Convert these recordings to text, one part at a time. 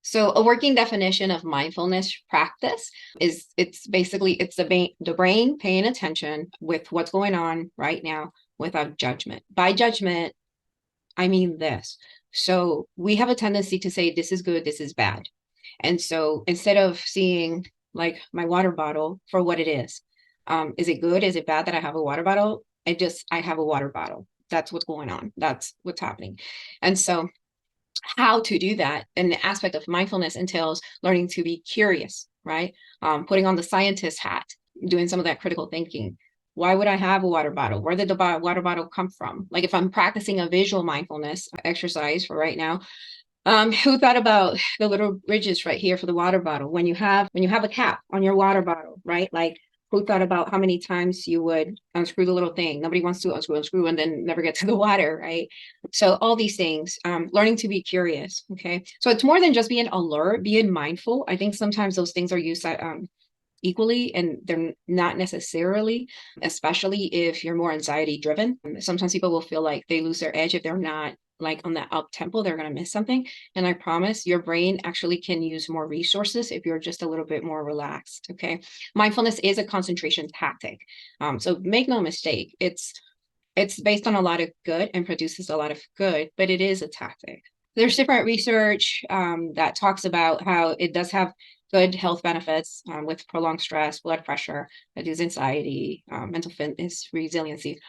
So a working definition of mindfulness practice is it's the brain paying attention with what's going on right now without judgment. By judgment, I mean this. So we have a tendency to say this is good, this is bad. And so instead of seeing like my water bottle for what it is it good? Is it bad that I have a water bottle? I have a water bottle. That's what's going on. That's what's happening. And so how to do that, and the aspect of mindfulness entails learning to be curious, right? Putting on the scientist hat, doing some of that critical thinking. Why would I have a water bottle? Where did the water bottle come from? Like if I'm practicing a visual mindfulness exercise for right now, who thought about the little ridges right here for the water bottle? When you have a cap on your water bottle, right? Like who thought about how many times you would unscrew the little thing? Nobody wants to unscrew, and then never get to the water, right? So all these things, learning to be curious. Okay, so it's more than just being alert, being mindful. I think sometimes those things are used equally, and they're not necessarily, especially if you're more anxiety driven. Sometimes people will feel like they lose their edge if they're not like on that up tempo, they're going to miss something. And I promise your brain actually can use more resources if you're just a little bit more relaxed. Okay, mindfulness is a concentration tactic, so make no mistake, it's based on a lot of good and produces a lot of good, but it is a tactic. There's different research that talks about how it does have good health benefits with prolonged stress, blood pressure, reduce anxiety, mental fitness, resiliency.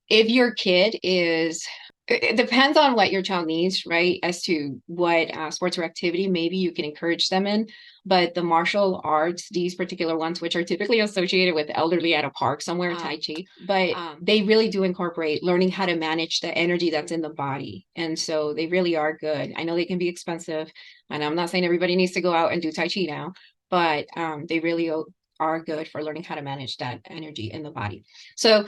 If your kid is, it depends on what your child needs, right? As to what sports or activity maybe you can encourage them in. But the martial arts, these particular ones, which are typically associated with elderly at a park somewhere, Tai Chi, but they really do incorporate learning how to manage the energy that's in the body. And so they really are good. I know they can be expensive, and I'm not saying everybody needs to go out and do Tai Chi now, but they really are good for learning how to manage that energy in the body. So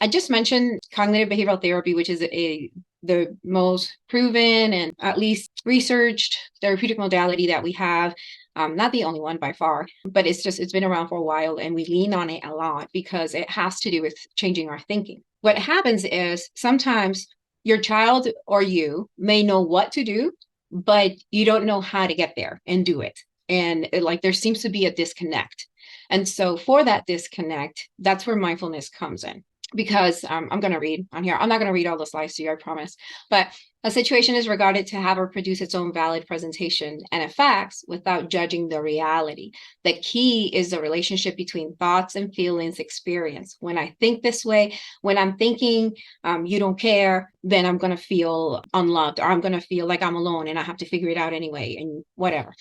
I just mentioned cognitive behavioral therapy, which is the most proven and at least researched therapeutic modality that we have. Not the only one by far, but it's been around for a while, and we lean on it a lot because it has to do with changing our thinking. What happens is sometimes your child or you may know what to do, but you don't know how to get there and do it. And like there seems to be a disconnect. And so for that disconnect, that's where mindfulness comes in, because I'm going to read on here. I'm not going to read all the slides to you, I promise. But a situation is regarded to have or produce its own valid presentation and effects without judging the reality. The key is the relationship between thoughts and feelings experience. When I think this way, when I'm thinking you don't care, then I'm going to feel unloved, or I'm going to feel like I'm alone and I have to figure it out anyway, and whatever.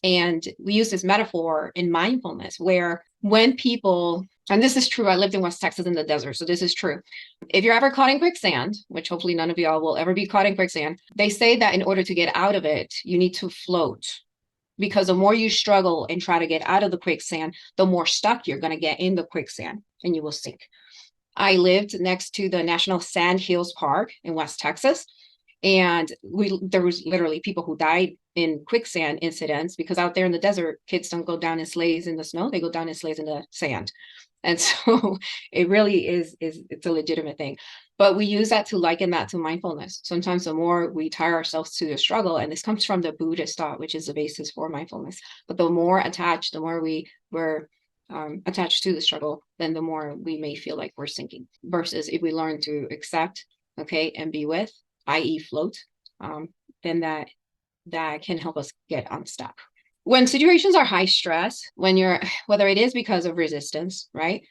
And we use this metaphor in mindfulness where when people, and this is true, I lived in West Texas in the desert, so this is true. If you're ever caught in quicksand, which hopefully none of y'all will ever be caught in quicksand, they say that in order to get out of it, you need to float. Because the more you struggle and try to get out of the quicksand, the more stuck you're going to get in the quicksand and you will sink. I lived next to the National Sand Hills Park in West Texas. And there was literally people who died in quicksand incidents because out there in the desert, kids don't go down in sleighs in the snow, they go down in sleighs in the sand. And so it really it's a legitimate thing. But we use that to liken that to mindfulness. Sometimes the more we tie ourselves to the struggle, and this comes from the Buddhist thought, which is the basis for mindfulness, but the more attached, the more we're attached to the struggle, then the more we may feel like we're sinking. Versus if we learn to accept, okay, and be with, i.e. float, then that can help us get unstuck. When situations are high stress, whether it is because of resistance, right?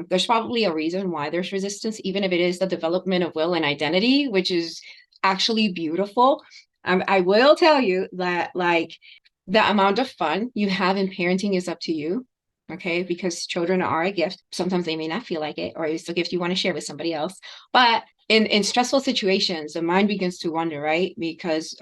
There's probably a reason why there's resistance, even if it is the development of will and identity, which is actually beautiful. I will tell you that like the amount of fun you have in parenting is up to you. Okay, because children are a gift. Sometimes they may not feel like it, or it's a gift you want to share with somebody else. But in stressful situations, the mind begins to wander, right? Because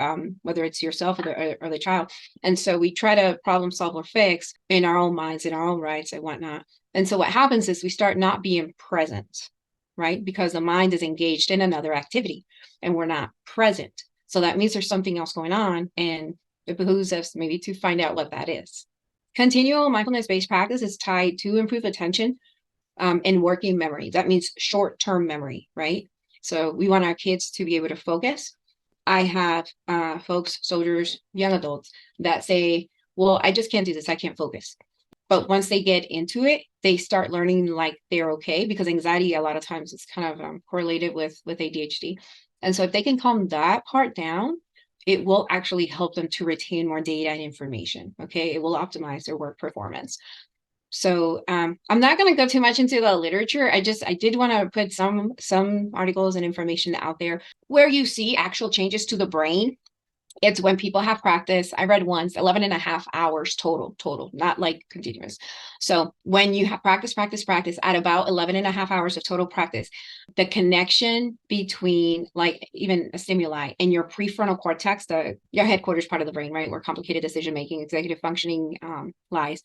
whether it's yourself or the child. And so we try to problem solve or fix in our own minds, in our own rights and whatnot. And so what happens is we start not being present, right? Because the mind is engaged in another activity and we're not present. So that means there's something else going on, and it behooves us maybe to find out what that is. Continual mindfulness-based practice is tied to improve attention and working memory. That means short-term memory, right? So we want our kids to be able to focus I have folks, soldiers, young adults that say, well, I just can't do this. I can't focus. But once they get into it, they start learning like they're okay, because anxiety a lot of times is kind of correlated with ADHD. And so if they can calm that part down, it will actually help them to retain more data and information. Okay, it will optimize their work performance. So I'm not going to go too much into the literature. I did want to put some articles and information out there where you see actual changes to the brain. It's when people have practice. I read once 11 and a half hours total, not like continuous. So when you have practice at about 11 and a half hours of total practice, the connection between like even a stimuli and your prefrontal cortex, your headquarters part of the brain, right, where complicated decision making, executive functioning lies,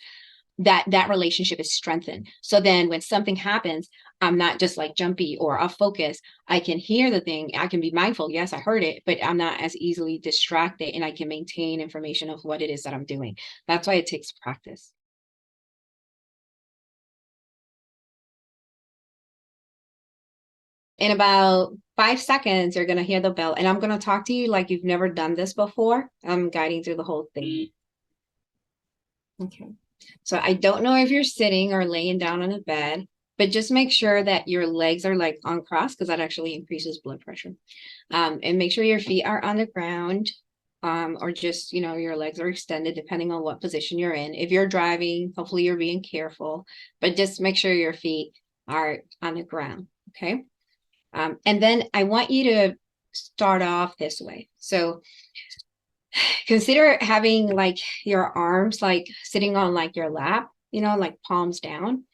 that relationship is strengthened. So then when something happens, I'm not just like jumpy or off focus. I can hear the thing. I can be mindful. Yes, I heard it, but I'm not as easily distracted, and I can maintain information of what it is that I'm doing. That's why it takes practice. In about 5 seconds, you're going to hear the bell, and I'm going to talk to you like you've never done this before. I'm guiding through the whole thing. Okay. So I don't know if you're sitting or laying down on a bed, but just make sure that your legs are like uncrossed, because that actually increases blood pressure. And make sure your feet are on the ground, or just, your legs are extended depending on what position you're in. If you're driving, hopefully you're being careful, but just make sure your feet are on the ground. Okay. And then I want you to start off this way. So consider having like your arms like sitting on like your lap, like palms down.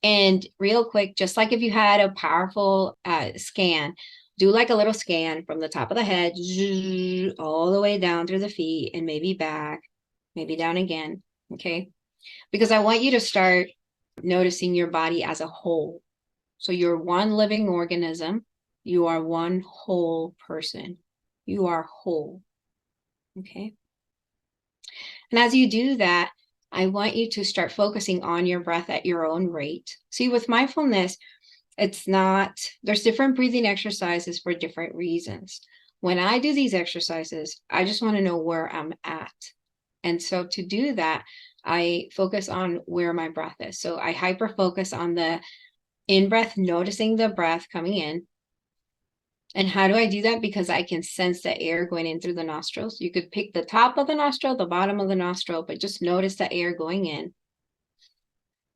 And real quick, just like if you had a powerful scan, do like a little scan from the top of the head all the way down through the feet, and maybe back, maybe down again. Okay. Because I want you to start noticing your body as a whole. So you're one living organism. You are one whole person. You are whole. Okay. And as you do that, I want you to start focusing on your breath at your own rate. See, with mindfulness, there's different breathing exercises for different reasons. When I do these exercises, I just want to know where I'm at. And so to do that, I focus on where my breath is. So I hyper focus on the in breath, noticing the breath coming in. And how do I do that? Because I can sense the air going in through the nostrils. You could pick the top of the nostril, the bottom of the nostril, but just notice the air going in,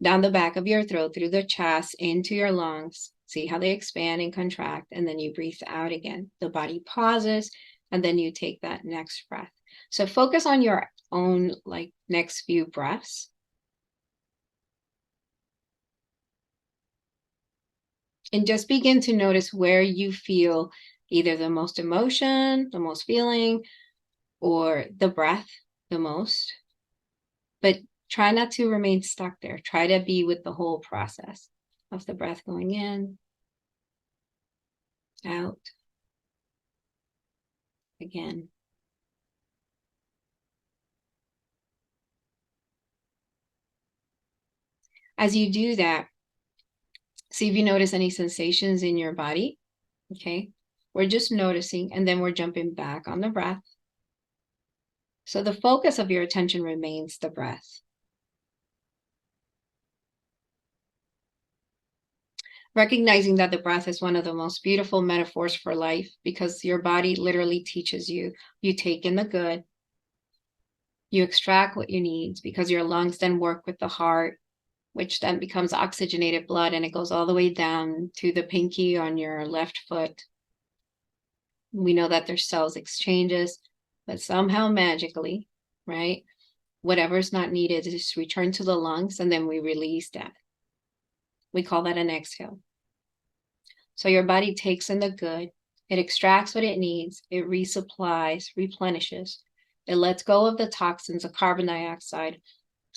down the back of your throat, through the chest, into your lungs. See how they expand and contract, and then you breathe out again. The body pauses, and then you take that next breath. So focus on your own like next few breaths. And just begin to notice where you feel either the most emotion, the most feeling, or the breath the most. But try not to remain stuck there. Try to be with the whole process of the breath going in, out, again. As you do that, see if you notice any sensations in your body. Okay. We're just noticing, and then we're jumping back on the breath. So the focus of your attention remains the breath. Recognizing that the breath is one of the most beautiful metaphors for life, because your body literally teaches you. You take in the good, you extract what you need, because your lungs then work with the heart, which then becomes oxygenated blood, and it goes all the way down to the pinky on your left foot. We know that there's cells exchanges, but somehow magically, right, whatever's not needed is returned to the lungs, and then we release that. We call that an exhale. So your body takes in the good, it extracts what it needs, it resupplies, replenishes, it lets go of the toxins of carbon dioxide,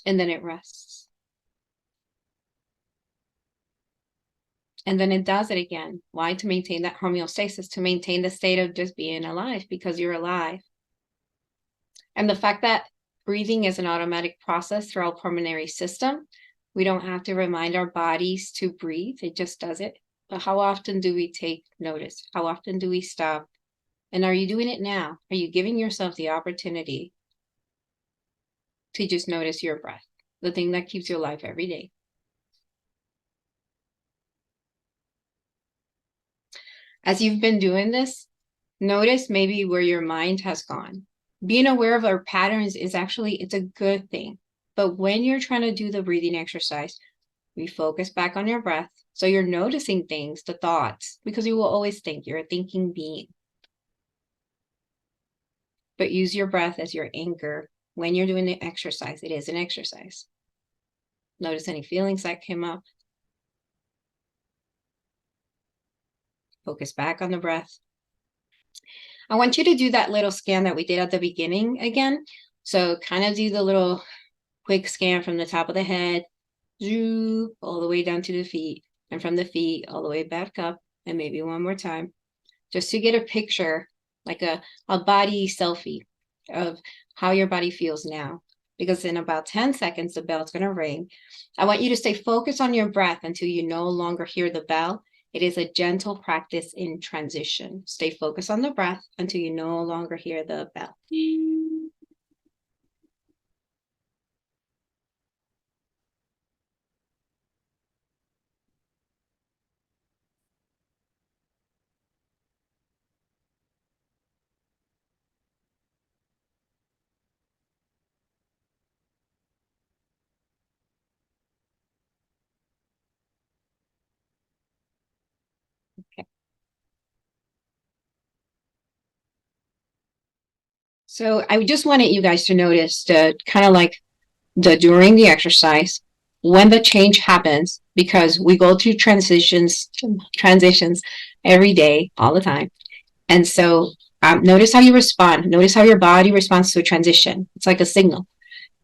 and then it rests. And then it does it again. Why? To maintain that homeostasis, to maintain the state of just being alive, because you're alive. And the fact that breathing is an automatic process through our pulmonary system, we don't have to remind our bodies to breathe. It just does it. But how often do we take notice? How often do we stop And are you doing it now? Are you giving yourself the opportunity to just notice your breath, the thing that keeps you alive every day? As you've been doing this, notice maybe where your mind has gone. Being aware of our patterns is actually, it's a good thing. But when you're trying to do the breathing exercise, refocus back on your breath. So you're noticing things, the thoughts, because you will always think. You're a thinking being. But use your breath as your anchor when you're doing the exercise. It is an exercise. Notice any feelings that came up. Focus back on the breath. I want you to do that little scan that we did at the beginning again. So kind of do the little quick scan from the top of the head, all the way down to the feet, and from the feet all the way back up, and maybe one more time, just to get a picture, like a body selfie of how your body feels now. Because in about 10 seconds, the bell's going to ring. I want you to stay focused on your breath until you no longer hear the bell. It is a gentle practice in transition. Stay focused on the breath until you no longer hear the bell. Okay. So I just wanted you guys to notice the kind of like during the exercise, when the change happens, because we go through transitions every day, all the time. And so notice how you respond. Notice how your body responds to a transition. It's like a signal.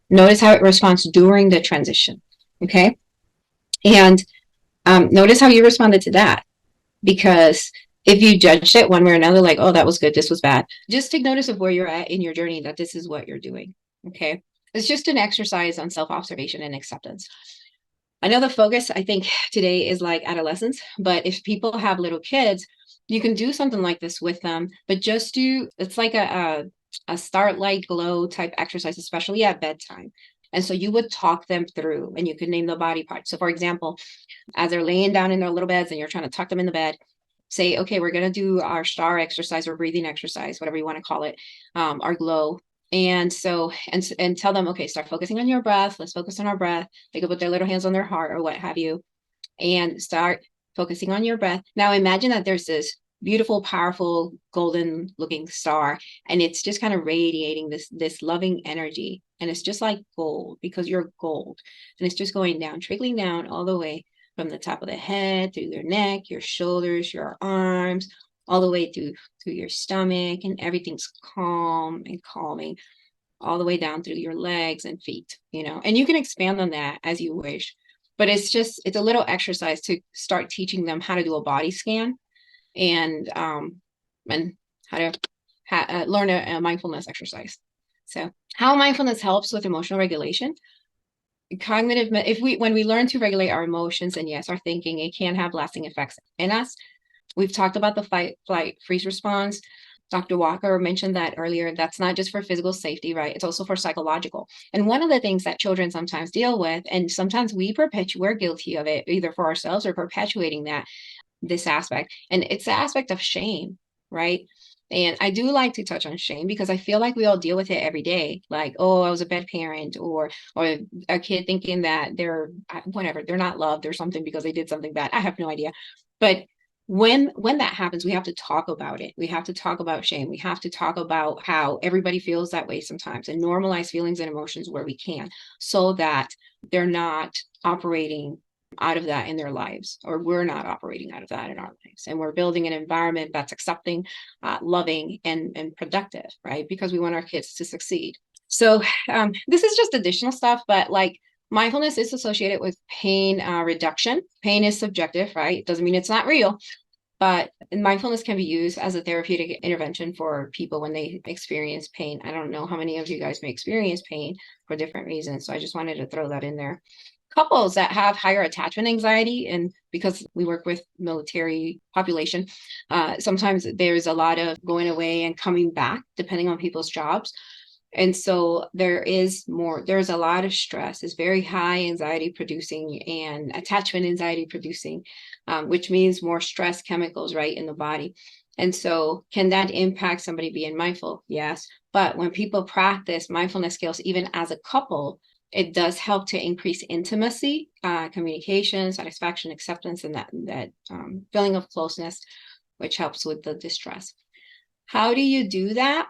Notice how it responds during the transition. Okay. And notice how you responded to that. Because if you judged it one way or another, like, oh, that was good, this was bad, just take notice of where you're at in your journey, that this is what you're doing. Okay. It's just an exercise on self-observation and acceptance. I know the focus, I think, today is like adolescence, but if people have little kids, you can do something like this with them, but just do, it's like a start light glow type exercise, especially at bedtime. And so you would talk them through and you could name the body parts. So for example, as they're laying down in their little beds and you're trying to tuck them in the bed, say, okay, we're going to do our star exercise or breathing exercise, whatever you want to call it, our glow. And so, and tell them, okay, start focusing on your breath. Let's focus on our breath. They could put their little hands on their heart or what have you, and start focusing on your breath. Now imagine that there's this beautiful, powerful, golden looking star, and it's just kind of radiating this loving energy. And it's just like gold, because you're gold. And it's just going down, trickling down all the way from the top of the head, through your neck, your shoulders, your arms, all the way through your stomach, and everything's calm and calming all the way down through your legs and feet, and you can expand on that as you wish. But it's a little exercise to start teaching them how to do a body scan, and how to learn a mindfulness exercise. So how mindfulness helps with emotional regulation. Cognitive, if when we learn to regulate our emotions and yes, our thinking, it can have lasting effects in us. We've talked about the fight, flight, freeze response. Dr. Walker mentioned that earlier. That's not just for physical safety, right? It's also for psychological. And one of the things that children sometimes deal with, and sometimes we're guilty of it, either for ourselves or perpetuating this aspect. And it's the aspect of shame, right? And I do like to touch on shame because I feel like we all deal with it every day. Like, oh, I was a bad parent, or a kid thinking that they're whatever, they're not loved or something because they did something bad. I have no idea. But when that happens, we have to talk about it. We have to talk about shame. We have to talk about how everybody feels that way sometimes, and normalize feelings and emotions where we can, so that they're not operating out of that in their lives, or we're not operating out of that in our lives, and we're building an environment that's accepting, loving, and productive, right? Because we want our kids to succeed. So this is just additional stuff, but like, mindfulness is associated with pain reduction. Pain is subjective, right? It doesn't mean it's not real, but mindfulness can be used as a therapeutic intervention for people when they experience pain. I don't know how many of you guys may experience pain for different reasons, so I just wanted to throw that in there. couples that have higher attachment anxiety, and because we work with military population, sometimes there's a lot of going away and coming back depending on people's jobs. And so there's a lot of stress. It's very high anxiety producing and attachment anxiety producing, which means more stress chemicals, right, in the body. And so can that impact somebody being mindful? Yes. But when people practice mindfulness skills, even as a couple, it does help to increase intimacy, communication, satisfaction, acceptance, and that feeling of closeness, which helps with the distress. How do you do that?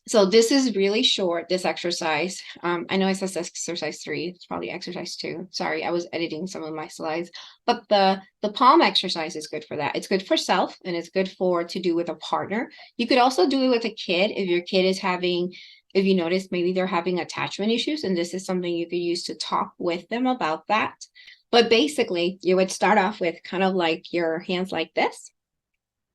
So this is really short, this exercise. I know it says exercise 3, it's probably exercise 2. Sorry, I was editing some of my slides. But the palm exercise is good for that. It's good for self, and it's good to do with a partner. You could also do it with a kid if your kid is having, if you notice maybe they're having attachment issues, and this is something you could use to talk with them about that. But basically, you would start off with kind of like your hands like this,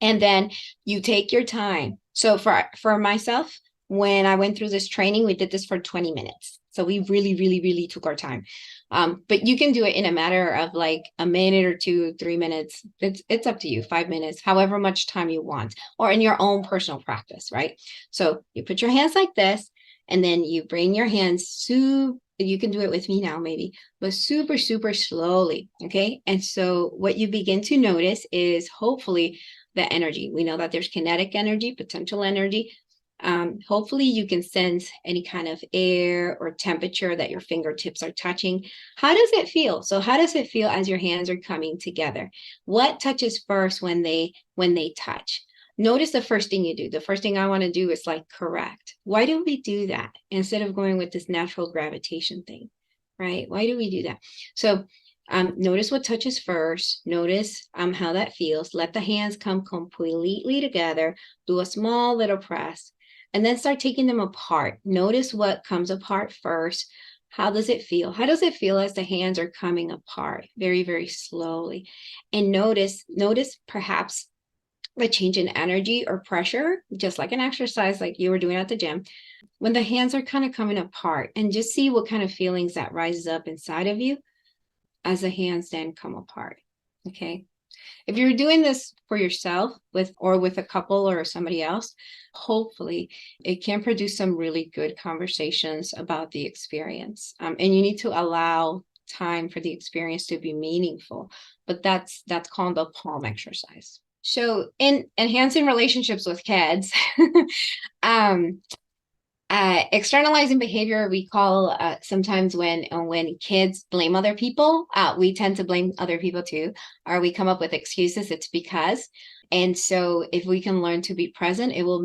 and then you take your time. So for myself, when I went through this training, we did this for 20 minutes. So we really, really, really took our time. But you can do it in a matter of like a minute or 2, 3 minutes. It's up to you, 5 minutes, however much time you want, or in your own personal practice, right? So you put your hands like this, and then you bring your hands you can do it with me now, maybe, but super, super slowly. Okay. And so what you begin to notice is hopefully the energy. We know that there's kinetic energy, potential energy. Hopefully you can sense any kind of air or temperature that your fingertips are touching. How does it feel? So how does it feel as your hands are coming together? What touches first when they touch? Notice the first thing you do. The first thing I want to do is like correct. Why do we do that instead of going with this natural gravitation thing, right? Why do we do that? So notice what touches first. Notice how that feels. Let the hands come completely together. Do a small little press. And then start taking them apart. Notice what comes apart first. How does it feel? How does it feel as the hands are coming apart? Very, very slowly. And notice perhaps a change in energy or pressure, just like an exercise like you were doing at the gym, when the hands are kind of coming apart, and just see what kind of feelings that rises up inside of you as the hands then come apart. Okay. If you're doing this for yourself with a couple or somebody else, hopefully it can produce some really good conversations about the experience. And you need to allow time for the experience to be meaningful. But that's called the palm exercise. So in enhancing relationships with kids, externalizing behavior, we call sometimes when kids blame other people, we tend to blame other people too, or we come up with excuses. It's because. And so if we can learn to be present, it will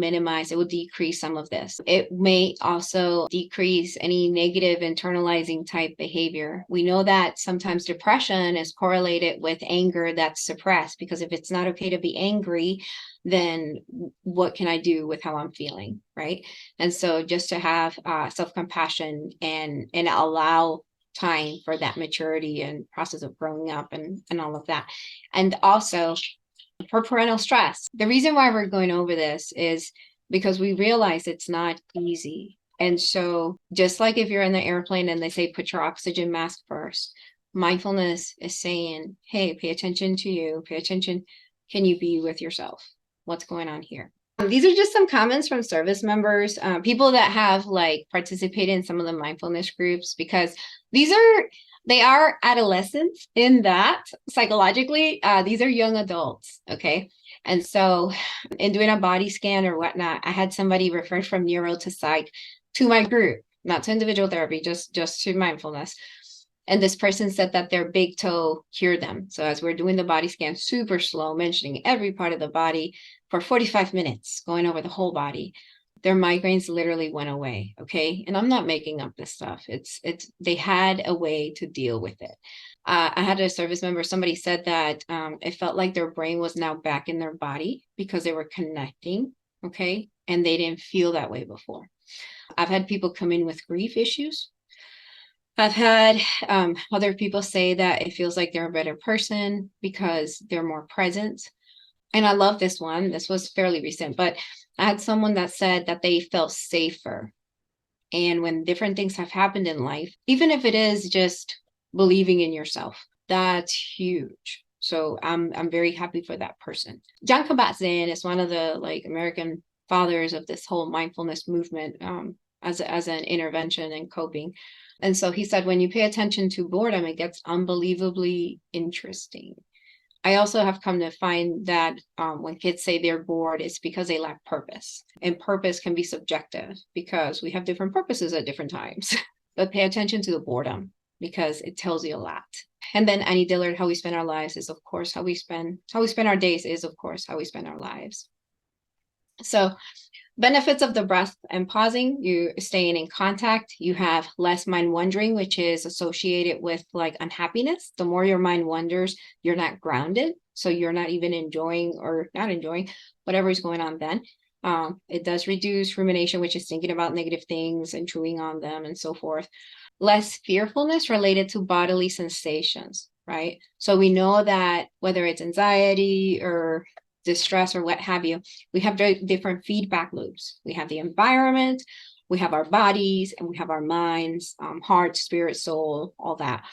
decrease some of this. It may also decrease any negative internalizing type behavior. We know that sometimes depression is correlated with anger that's suppressed, because if it's not okay to be angry, then what can I do with how I'm feeling, right? And so just to have self-compassion and allow time for that maturity and process of growing up and all of that. And also for parental stress. The reason why we're going over this is because we realize it's not easy. And so just like if you're in the airplane and they say, put your oxygen mask first, mindfulness is saying, hey, pay attention to you, pay attention. Can you be with yourself? What's going on here? These are just some comments from service members, people that have like participated in some of the mindfulness groups, because they are adolescents in that psychologically, these are young adults. Okay. And so in doing a body scan or whatnot, I had somebody referred from neuro to psych to my group, not to individual therapy, just to mindfulness. And this person said that their big toe cured them. So as we're doing the body scan, super slow, mentioning every part of the body for 45 minutes, going over the whole body, their migraines literally went away. Okay. And I'm not making up this stuff. They had a way to deal with it. I had a service member, somebody said that it felt like their brain was now back in their body because they were connecting. Okay. And they didn't feel that way before. I've had people come in with grief issues. I've had other people say that it feels like they're a better person because they're more present. And I love this one. This was fairly recent, but I had someone that said that they felt safer. And when different things have happened in life, even if it is just believing in yourself. That's huge. So I'm very happy for that person. John Kabat-Zinn is one of the like American fathers of this whole mindfulness movement, as an intervention and coping. And so he said, when you pay attention to boredom, it gets unbelievably interesting. I also have come to find that when kids say they're bored, it's because they lack purpose. And purpose can be subjective because we have different purposes at different times. But pay attention to the boredom because it tells you a lot. And then Annie Dillard, how we spend our lives is, of course, how we spend our days is, of course, how we spend our lives. So benefits of the breath and pausing: you staying in contact, you have less mind wandering, which is associated with like unhappiness. The more your mind wanders, you're not grounded, so you're not even enjoying or not enjoying whatever is going on then. It does reduce rumination, which is thinking about negative things and chewing on them and so forth. Less fearfulness related to bodily sensations, right? So we know that whether it's anxiety or distress or what have you, we have different feedback loops. We have the environment, we have our bodies, and we have our minds, heart, spirit, soul, all that.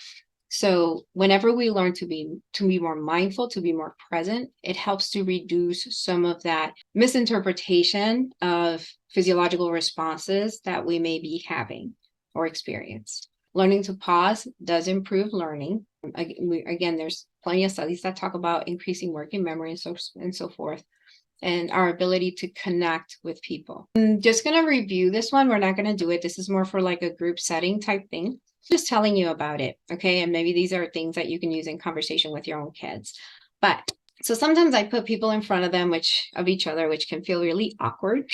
So whenever we learn to be more mindful, to be more present, it helps to reduce some of that misinterpretation of physiological responses that we may be having or experience. Learning to pause does improve learning. Again, there's plenty of studies that talk about increasing working memory and so forth, and our ability to connect with people. I'm just going to review this one. We're not going to do it. This is more for like a group setting type thing. Just telling you about it, okay? And maybe these are things that you can use in conversation with your own kids. But so sometimes I put people in front of them, of each other, which can feel really awkward.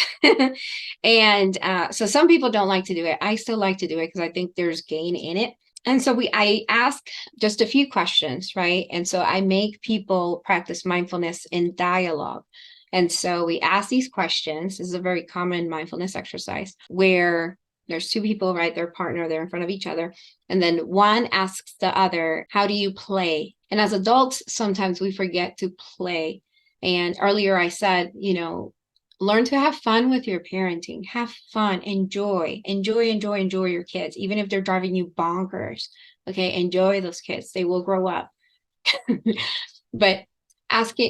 And so some people don't like to do it. I still like to do it because I think there's gain in it. And so I ask just a few questions, right? And so I make people practice mindfulness in dialogue. And so we ask these questions. This is a very common mindfulness exercise where there's two people, right? Their partner, they're in front of each other. And then one asks the other, how do you play? And as adults, sometimes we forget to play. And earlier I said, learn to have fun with your parenting. Have fun, enjoy your kids, even if they're driving you bonkers. Okay, enjoy those kids. They will grow up. But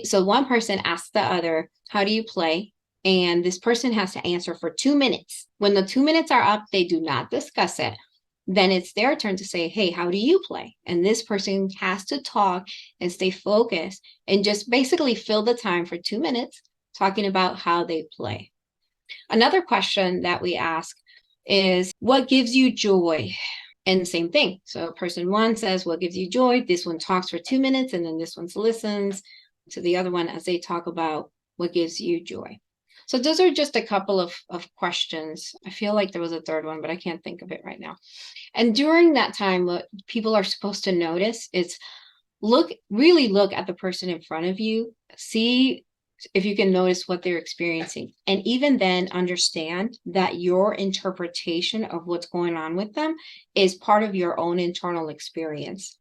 so one person asks the other, how do you play? And this person has to answer for 2 minutes. When the 2 minutes are up, they do not discuss it. Then it's their turn to say, hey, how do you play? And this person has to talk and stay focused and just basically fill the time for 2 minutes talking about how they play. Another question that we ask is, what gives you joy? And same thing. So person one says, what gives you joy? This one talks for 2 minutes, and then this one listens to the other one as they talk about what gives you joy. So those are just a couple of questions. I feel like there was a third one, but I can't think of it right now. And during that time, what people are supposed to notice is really look at the person in front of you, see if you can notice what they're experiencing. And even then, understand that your interpretation of what's going on with them is part of your own internal experience.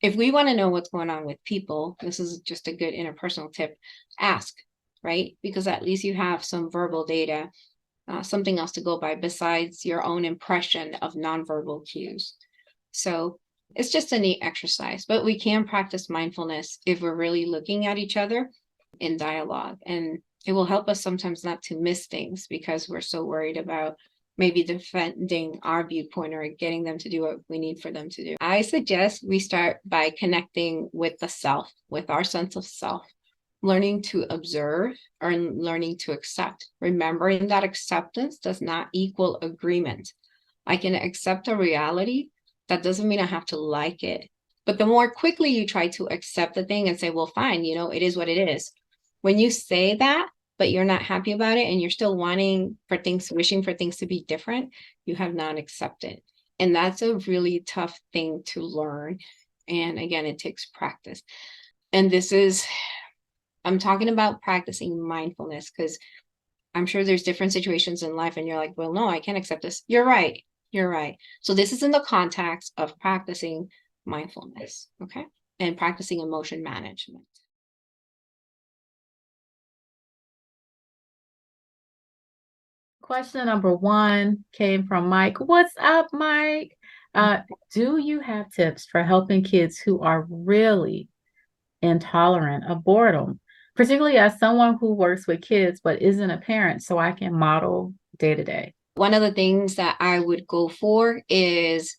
If we want to know what's going on with people, this is just a good interpersonal tip, ask, right? Because at least you have some verbal data, something else to go by besides your own impression of nonverbal cues. So it's just a neat exercise, but we can practice mindfulness if we're really looking at each other in dialogue, and it will help us sometimes not to miss things because we're so worried about maybe defending our viewpoint or getting them to do what we need for them to do. I suggest we start by connecting with the self, with our sense of self, learning to observe or learning to accept, remembering that acceptance does not equal agreement. I can accept a reality. That doesn't mean I have to like it. But the more quickly you try to accept the thing and say, well, fine, it is what it is. When you say that, but you're not happy about it and you're still wishing for things to be different, you have not accepted. And that's a really tough thing to learn. And again, it takes practice. And I'm talking about practicing mindfulness because I'm sure there's different situations in life and you're like, well, no, I can't accept this. You're right. So this is in the context of practicing mindfulness, okay? And practicing emotion management. Question number 1 came from Mike. What's up, Mike? Uh, do you have tips for helping kids who are really intolerant of boredom, particularly as someone who works with kids but isn't a parent, so I can model day to day? One of the things that I would go for is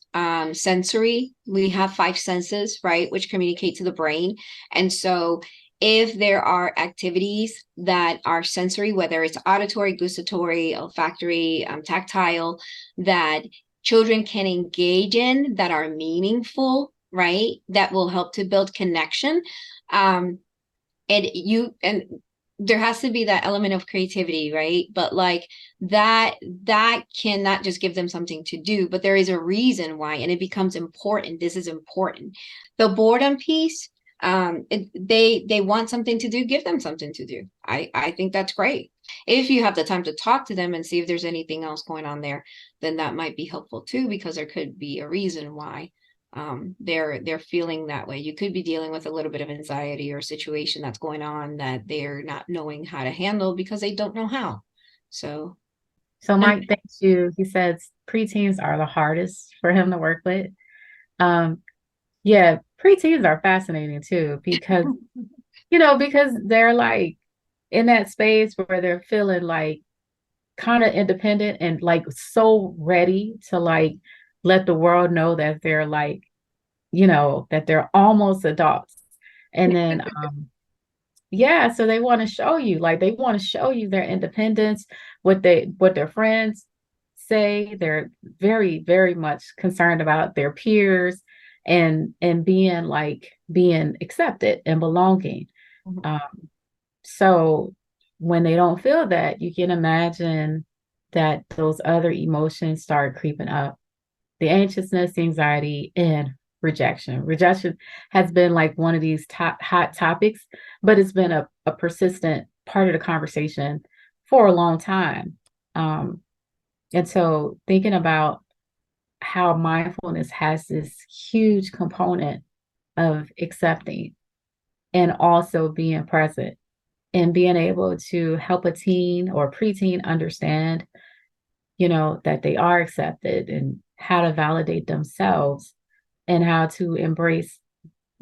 sensory. We have five senses, right, which communicate to the brain. And so if there are activities that are sensory, whether it's auditory, gustatory, olfactory, tactile, that children can engage in that are meaningful, right, that will help to build connection. Um, and there has to be that element of creativity, right? But like that cannot just give them something to do, but there is a reason why, and it becomes important. This is important. The boredom piece, they want something to do, give them something to do. I think that's great. If you have the time to talk to them and see if there's anything else going on there, then that might be helpful too, because there could be a reason why they're feeling that way. You could be dealing with a little bit of anxiety or situation that's going on that they're not knowing how to handle because they don't know how. So, So and Mike, thanks you. He says preteens are the hardest for him to work with. Um, yeah, preteens are fascinating too because because they're like in that space where they're feeling like kind of independent and like so ready to like let the world know that they're like, that they're almost adults. And then yeah, so they want to show you, like they want to show you their independence, what their friends say. They're very, very much concerned about their peers and being accepted and belonging. Um, so when they don't feel that, you can imagine that those other emotions start creeping up. The anxiousness, the anxiety, and rejection. Rejection has been like one of these top hot topics, but it's been a persistent part of the conversation for a long time. Um, and so thinking about how mindfulness has this huge component of accepting and also being present and being able to help a teen or preteen understand, that they are accepted and how to validate themselves and how to embrace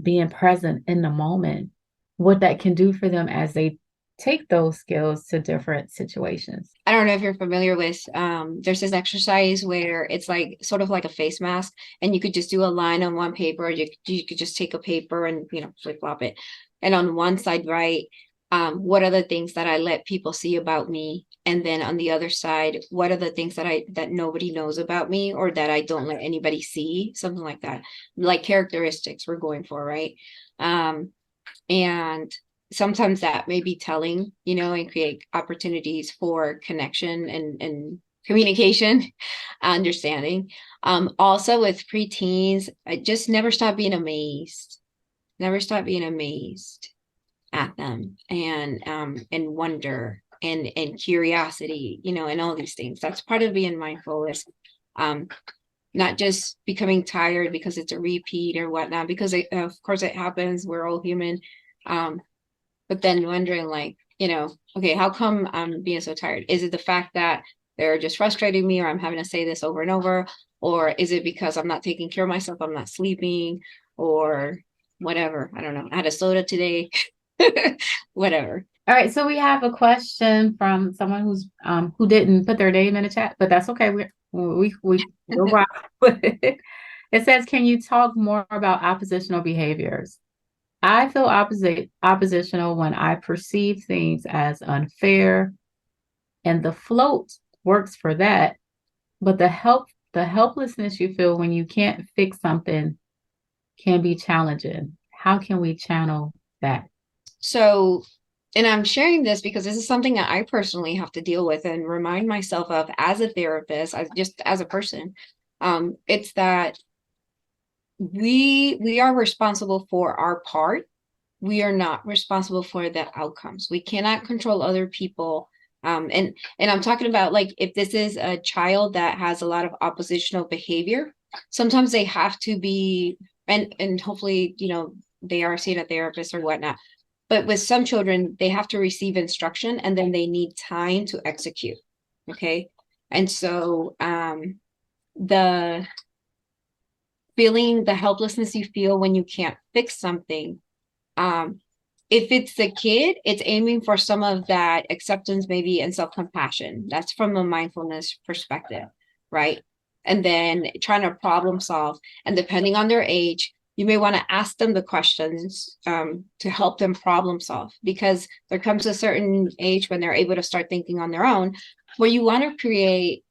being present in the moment, what that can do for them as they take those skills to different situations. I don't know if you're familiar with there's this exercise where it's like sort of like a face mask, and you could just do a line on one paper, or you could just take a paper and flip flop it. And on one side, write what are the things that I let people see about me? And then on the other side, what are the things that nobody knows about me or that I don't let anybody see? Something like that. Like characteristics we're going for, right? And sometimes that may be telling, and create opportunities for connection and communication, understanding. Also with preteens, I just never stop being amazed. Never stop being amazed at them and wonder and curiosity, and all these things. That's part of being mindful is um not just becoming tired because it's a repeat or whatnot, because of course it happens. We're all human. Um, but then wondering like, okay, how come I'm being so tired? Is it the fact that they're just frustrating me or I'm having to say this over and over? Or is it because I'm not taking care of myself, I'm not sleeping, or whatever? I don't know. I had a soda today. Whatever. All right, so we have a question from someone who didn't put their name in the chat, but that's okay. We'll rock with it. It says, can you talk more about oppositional behaviors? I feel oppositional when I perceive things as unfair, and the float works for that. But the helplessness you feel when you can't fix something can be challenging. How can we channel that? So, and I'm sharing this because this is something that I personally have to deal with and remind myself of as a therapist, just as a person. It's that we are responsible for our part. We are not responsible for the outcomes. We cannot control other people. And I'm talking about like if this is a child that has a lot of oppositional behavior, sometimes they have to be, and hopefully, they are seeing a therapist or whatnot. But with some children, they have to receive instruction and then they need time to execute. Okay. And so the feeling the helplessness you feel when you can't fix something. If it's the kid, it's aiming for some of that acceptance maybe and self-compassion. That's from a mindfulness perspective, right? And then trying to problem solve. And depending on their age, you may want to ask them the questions to help them problem solve, because there comes a certain age when they're able to start thinking on their own, where you want to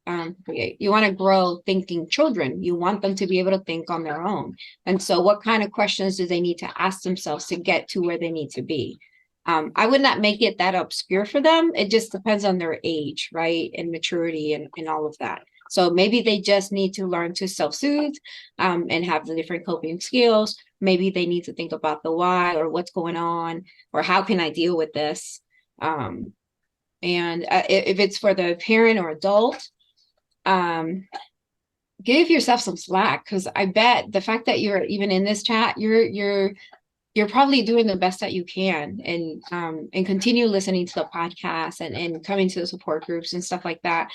you want to grow thinking children. You want them to be able to think on their own. And so what kind of questions do they need to ask themselves to get to where they need to be? I would not make it that obscure for them. It just depends on their age, right? And maturity and all of that. So maybe they just need to learn to self-soothe and have the different coping skills. Maybe they need to think about the why, or what's going on, or how can I deal with this? And if it's for the parent or adult, give yourself some slack, because I bet the fact that you're even in this chat, you're probably doing the best that you can, and continue listening to the podcast and coming to the support groups and stuff like that.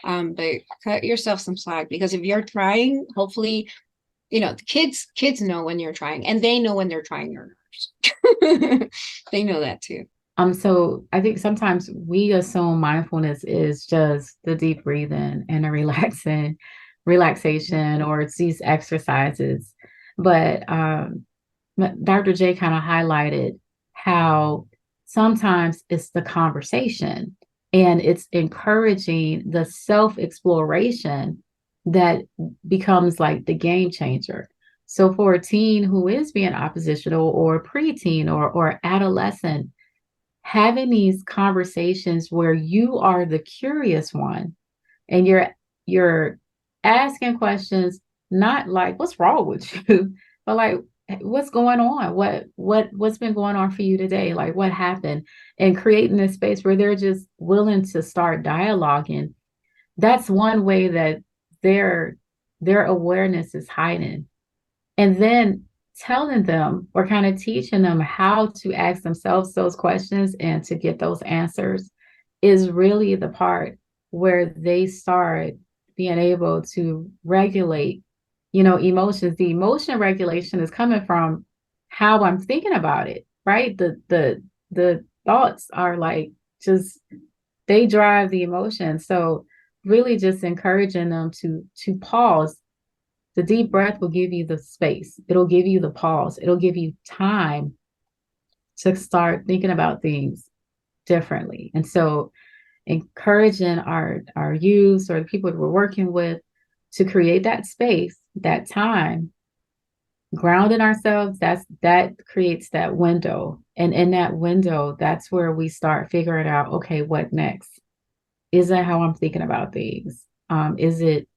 But cut yourself some slack, because if you're trying, hopefully, kids know when you're trying, and they know when they're trying your nerves. They know that too. So I think sometimes we assume mindfulness is just the deep breathing and the relaxation, or it's these exercises. But Dr. J kind of highlighted how sometimes it's the conversation and it's encouraging the self-exploration that becomes like the game changer. So for a teen who is being oppositional, or preteen, or adolescent, having these conversations where you are the curious one and you're asking questions, not like what's wrong with you, but like what's going on, what's been going on for you today, like what happened, and creating this space where they're just willing to start dialoguing. That's one way that their awareness is heightened. And then telling them, or kind of teaching them how to ask themselves those questions and to get those answers, is really the part where they start being able to regulate, emotions. The emotion regulation is coming from how I'm thinking about it, right? The thoughts are like, just, they drive the emotion. So really just encouraging them to pause. The deep breath will give you the space. It'll give you the pause. It'll give you time to start thinking about things differently. And so encouraging our youth, or the people that we're working with, to create that space, that time, grounding ourselves, that creates that window. And in that window, that's where we start figuring out, okay, what next? Is that how I'm thinking about things? Is it,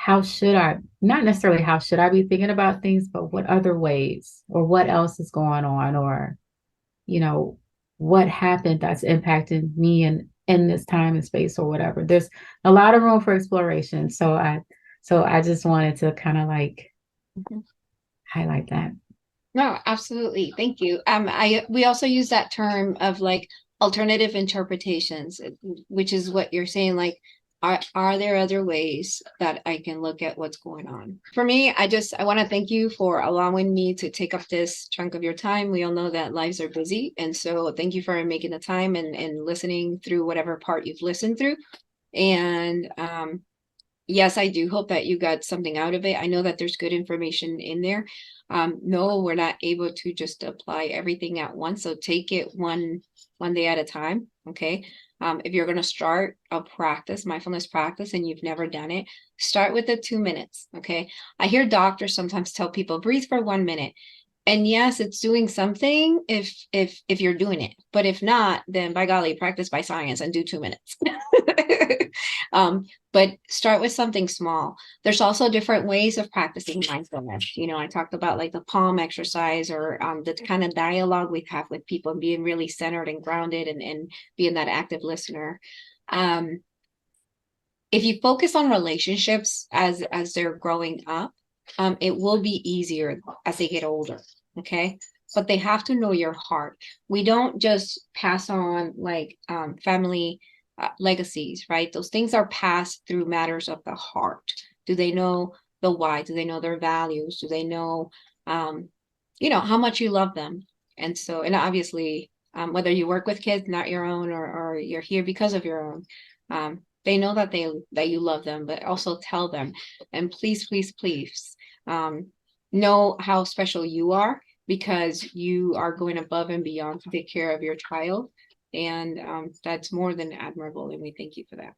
how should I, not necessarily how should I be thinking about things, but what other ways, or what else is going on, or, what happened that's impacting me in this time and space, or whatever. There's a lot of room for exploration. So I just wanted to kind of like highlight that. No, absolutely. Thank you. We also use that term of like alternative interpretations, which is what you're saying, like, are there other ways that I can look at what's going on? For me, I want to thank you for allowing me to take up this chunk of your time. We all know that lives are busy. And so thank you for making the time and listening through whatever part you've listened through. And yes, I do hope that you got something out of it. I know that there's good information in there. No, we're not able to just apply everything at once. So take it one day at a time. Okay. If you're going to start a mindfulness practice, and you've never done it, start with the 2 minutes. Okay. I hear doctors sometimes tell people breathe for 1 minute. And yes, it's doing something if you're doing it, but if not, then by golly, practice by science and do 2 minutes. But start with something small. There's also different ways of practicing mindfulness. I talked about like the palm exercise, or the kind of dialogue we have with people, and being really centered and grounded, and being that active listener. If you focus on relationships as they're growing up, it will be easier as they get older. Okay. But they have to know your heart. We don't just pass on like family legacies, right? Those things are passed through matters of the heart. Do they know the why? Do they know their values? Do they know, how much you love them? And so, and obviously, whether you work with kids, not your own, or you're here because of your own, they know that you love them, but also tell them. And please, please, please, know how special you are, because you are going above and beyond to take care of your child. And that's more than admirable. And we thank you for that.